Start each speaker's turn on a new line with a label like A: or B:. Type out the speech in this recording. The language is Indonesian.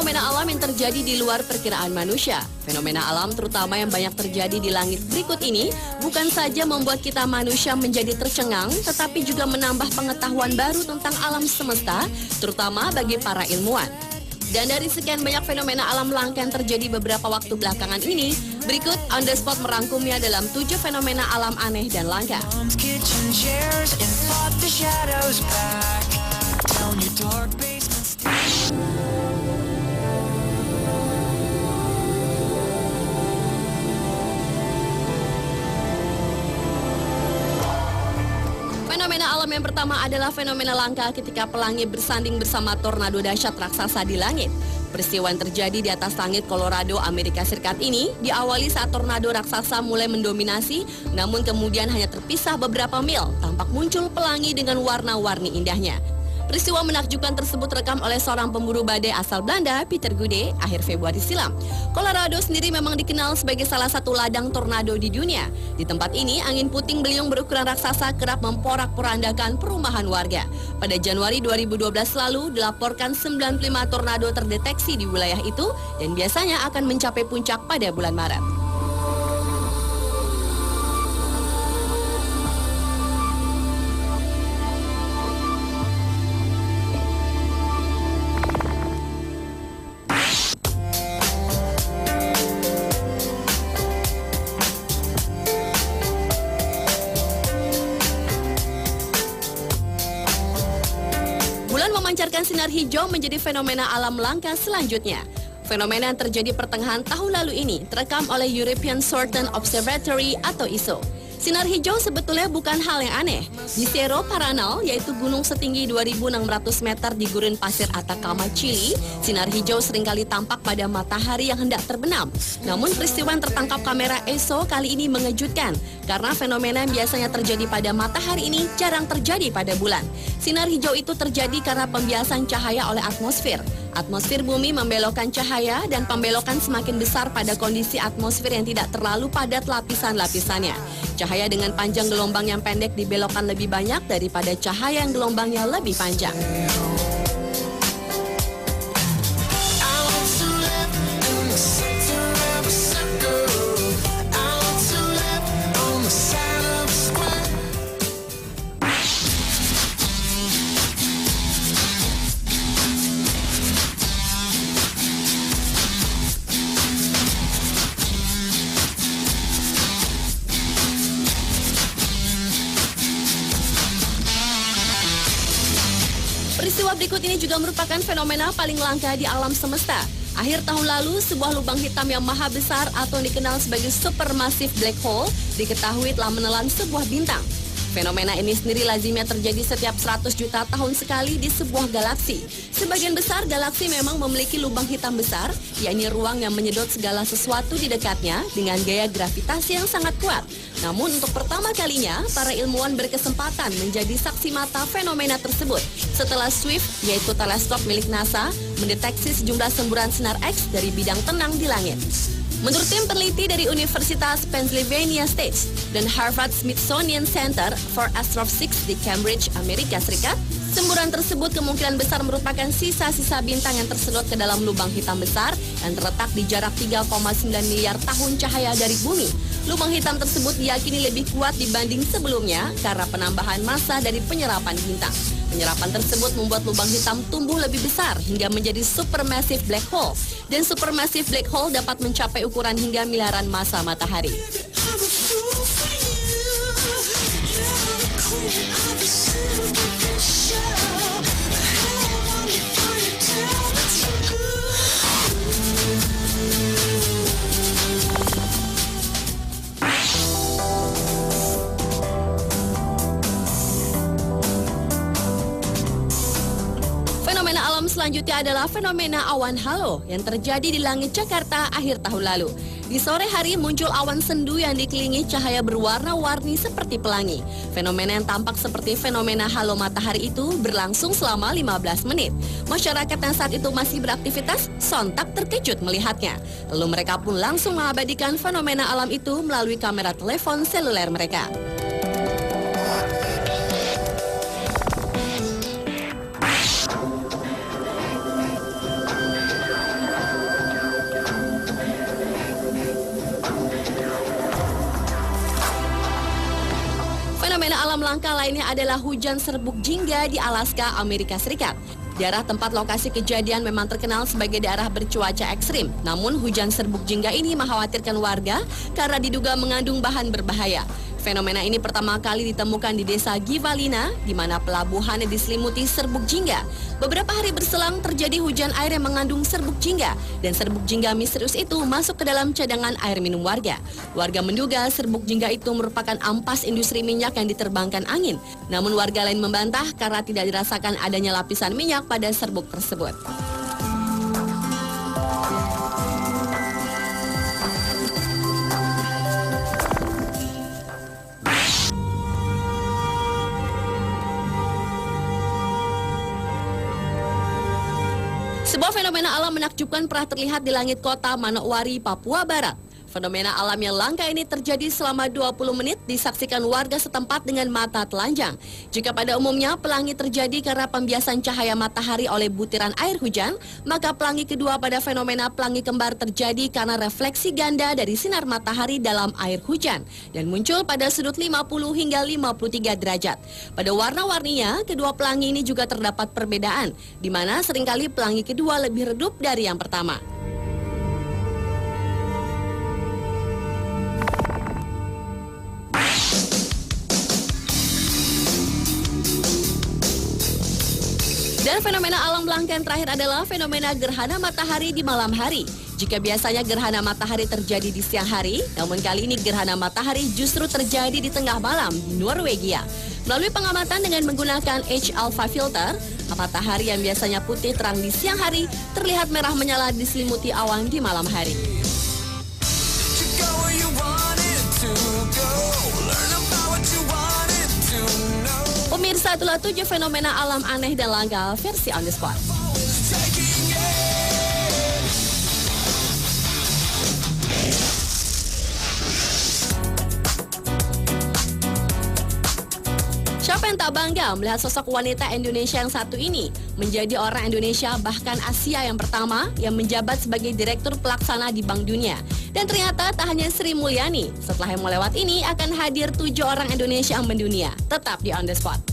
A: fenomena alam yang terjadi di luar perkiraan manusia. Fenomena alam terutama yang banyak terjadi di langit berikut ini bukan saja membuat kita manusia menjadi tercengang, tetapi juga menambah pengetahuan baru tentang alam semesta, terutama bagi para ilmuwan. Dan dari sekian banyak fenomena alam langka yang terjadi beberapa waktu belakangan ini, berikut On The Spot merangkumnya dalam 7 fenomena alam aneh dan langka. Fenomena alam yang pertama adalah fenomena langka ketika pelangi bersanding bersama tornado dahsyat raksasa di langit. Peristiwa yang terjadi di atas langit Colorado, Amerika Serikat ini diawali saat tornado raksasa mulai mendominasi, namun kemudian hanya terpisah beberapa mil, tampak muncul pelangi dengan warna-warni indahnya. Peristiwa menakjubkan tersebut rekam oleh seorang pemburu badai asal Belanda, Peter Gude, akhir Februari silam. Colorado sendiri memang dikenal sebagai salah satu ladang tornado di dunia. Di tempat ini, angin puting beliung berukuran raksasa kerap memporak-porandakan perumahan warga. Pada Januari 2012 lalu, dilaporkan 95 tornado terdeteksi di wilayah itu dan biasanya akan mencapai puncak pada bulan Maret. Memancarkan sinar hijau menjadi fenomena alam langka selanjutnya. Fenomena yang terjadi pertengahan tahun lalu ini terekam oleh European Southern Observatory atau ISO. Sinar hijau sebetulnya bukan hal yang aneh. Di Cerro Paranal, yaitu gunung setinggi 2.600 meter di gurun pasir Atacama, Chili, sinar hijau seringkali tampak pada matahari yang hendak terbenam. Namun peristiwa yang tertangkap kamera ESO kali ini mengejutkan, karena fenomena yang biasanya terjadi pada matahari ini jarang terjadi pada bulan. Sinar hijau itu terjadi karena pembiasan cahaya oleh atmosfer. Atmosfer bumi membelokkan cahaya dan pembelokan semakin besar pada kondisi atmosfer yang tidak terlalu padat lapisan-lapisannya. Cahaya dengan panjang gelombang yang pendek dibelokkan lebih banyak daripada cahaya yang gelombangnya lebih panjang. Peristiwa berikut ini juga merupakan fenomena paling langka di alam semesta. Akhir tahun lalu, sebuah lubang hitam yang maha besar atau dikenal sebagai supermassive black hole diketahui telah menelan sebuah bintang. Fenomena ini sendiri lazimnya terjadi setiap 100 juta tahun sekali di sebuah galaksi. Sebagian besar galaksi memang memiliki lubang hitam besar, yakni ruang yang menyedot segala sesuatu di dekatnya dengan gaya gravitasi yang sangat kuat. Namun untuk pertama kalinya, para ilmuwan berkesempatan menjadi saksi mata fenomena tersebut setelah SWIFT, yaitu teleskop milik NASA, mendeteksi sejumlah semburan sinar X dari bidang tenang di langit. Menurut tim peneliti dari Universitas Pennsylvania State dan Harvard Smithsonian Center for Astrophysics di Cambridge, Amerika Serikat, semburan tersebut kemungkinan besar merupakan sisa-sisa bintang yang tersedot ke dalam lubang hitam besar yang terletak di jarak 3,9 miliar tahun cahaya dari bumi. Lubang hitam tersebut diyakini lebih kuat dibanding sebelumnya karena penambahan massa dari penyerapan bintang. Penyerapan tersebut membuat lubang hitam tumbuh lebih besar hingga menjadi supermassive black hole. Dan supermassive black hole dapat mencapai ukuran hingga miliaran massa matahari. Fenomena alam selanjutnya adalah fenomena awan halo yang terjadi di langit Jakarta akhir tahun lalu. Di sore hari muncul awan sendu yang dikelilingi cahaya berwarna-warni seperti pelangi. Fenomena yang tampak seperti fenomena halo matahari itu berlangsung selama 15 menit. Masyarakat yang saat itu masih beraktivitas sontak terkejut melihatnya. Lalu mereka pun langsung mengabadikan fenomena alam itu melalui kamera telepon seluler mereka. fenomena alam langka lainnya adalah hujan serbuk jingga di Alaska, Amerika Serikat. Daerah tempat lokasi kejadian memang terkenal sebagai daerah bercuaca ekstrim. Namun hujan serbuk jingga ini mengkhawatirkan warga karena diduga mengandung bahan berbahaya. Fenomena ini pertama kali ditemukan di desa Givalina, di mana pelabuhannya diselimuti serbuk jingga. Beberapa hari berselang terjadi hujan air yang mengandung serbuk jingga, dan serbuk jingga misterius itu masuk ke dalam cadangan air minum warga. Warga menduga serbuk jingga itu merupakan ampas industri minyak yang diterbangkan angin. Namun warga lain membantah karena tidak dirasakan adanya lapisan minyak pada serbuk tersebut. Sebuah fenomena alam menakjubkan pernah terlihat di langit kota Manokwari, Papua Barat. Fenomena alam yang langka ini terjadi selama 20 menit disaksikan warga setempat dengan mata telanjang. Jika pada umumnya pelangi terjadi karena pembiasan cahaya matahari oleh butiran air hujan, maka pelangi kedua pada fenomena pelangi kembar terjadi karena refleksi ganda dari sinar matahari dalam air hujan dan muncul pada sudut 50 hingga 53 derajat. Pada warna-warninya, kedua pelangi ini juga terdapat perbedaan, di mana seringkali pelangi kedua lebih redup dari yang pertama. Dan fenomena alam langka yang terakhir adalah fenomena gerhana matahari di malam hari. Jika biasanya gerhana matahari terjadi di siang hari, namun kali ini gerhana matahari justru terjadi di tengah malam di Norwegia. Melalui pengamatan dengan menggunakan H-alpha filter, matahari yang biasanya putih terang di siang hari terlihat merah menyala diselimuti awan di malam hari. Pemirsa, itulah 7 fenomena alam aneh dan langka versi On The Spot. Siapa yang tak bangga melihat sosok wanita Indonesia yang satu ini menjadi orang Indonesia bahkan Asia yang pertama yang menjabat sebagai Direktur Pelaksana di Bank Dunia. Dan ternyata tak hanya Sri Mulyani, setelah yang mau lewat ini akan hadir 7 orang Indonesia yang mendunia. Tetap di On The Spot.